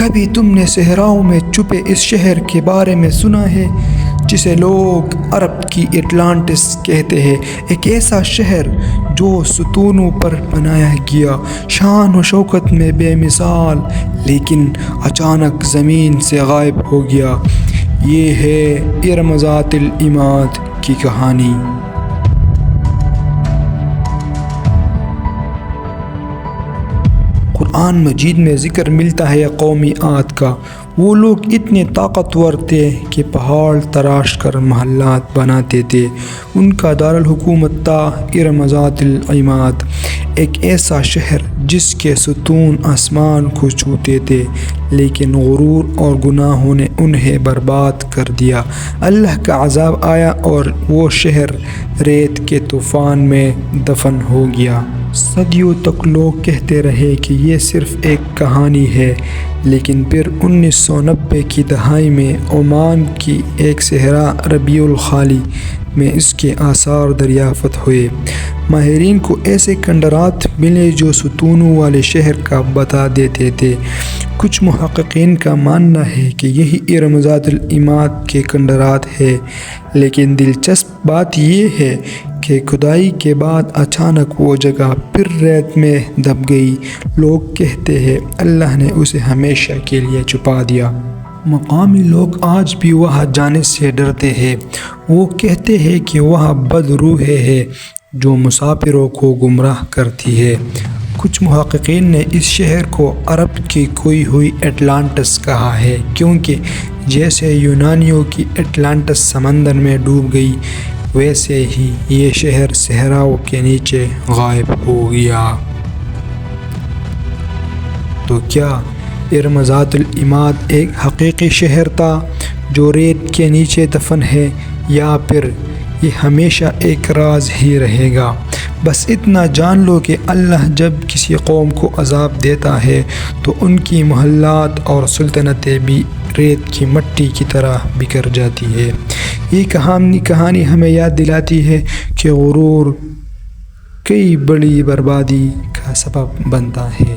کبھی تم نے صحراؤں میں چھپے اس شہر کے بارے میں سنا ہے جسے لوگ عرب کی اٹلانٹس کہتے ہیں، ایک ایسا شہر جو ستونوں پر بنایا گیا، شان و شوکت میں بے مثال، لیکن اچانک زمین سے غائب ہو گیا۔ یہ ہے ارم ذات العماد کی کہانی۔ قرآن مجید میں ذکر ملتا ہے قومی عاد کا۔ وہ لوگ اتنے طاقتور تھے کہ پہاڑ تراش کر محلات بناتے تھے۔ ان کا دارالحکومت تھا ارم ذات العماد، ایک ایسا شہر جس کے ستون آسمان کو چھوتے تھے، لیکن غرور اور گناہوں نے انہیں برباد کر دیا۔ اللہ کا عذاب آیا اور وہ شہر ریت کے طوفان میں دفن ہو گیا۔ صدیوں تک لوگ کہتے رہے کہ یہ صرف ایک کہانی ہے، لیکن پھر 1990 کی دہائی میں عمان کی ایک صحرا ربیع الخالی میں اس کے آثار دریافت ہوئے۔ ماہرین کو ایسے کھنڈرات ملے جو ستونوں والے شہر کا بتا دیتے تھے۔ کچھ محققین کا ماننا ہے کہ یہی ارم ذات العماد کے کھنڈرات ہیں، لیکن دلچسپ بات یہ ہے کہ کھدائی کے بعد اچانک وہ جگہ پھر ریت میں دب گئی۔ لوگ کہتے ہیں اللہ نے اسے ہمیشہ کے لیے چھپا دیا۔ مقامی لوگ آج بھی وہاں جانے سے ڈرتے ہیں۔ وہ کہتے ہیں کہ وہاں بد روحیں ہیں جو مسافروں کو گمراہ کرتی ہے۔ کچھ محققین نے اس شہر کو عرب کی کھوئی ہوئی اٹلانٹس کہا ہے، کیونکہ جیسے یونانیوں کی اٹلانٹس سمندر میں ڈوب گئی، ویسے ہی یہ شہر صحراؤں کے نیچے غائب ہو گیا۔ تو کیا ارم ذات العماد ایک حقیقی شہر تھا جو ریت کے نیچے دفن ہے، یا پھر یہ ہمیشہ ایک راز ہی رہے گا؟ بس اتنا جان لو کہ اللہ جب کسی قوم کو عذاب دیتا ہے تو ان کی محلات اور سلطنتیں بھی ریت کی مٹی کی طرح بکھر جاتی ہے۔ یہ کہانی ہمیں یاد دلاتی ہے کہ غرور کئی بڑی بربادی کا سبب بنتا ہے۔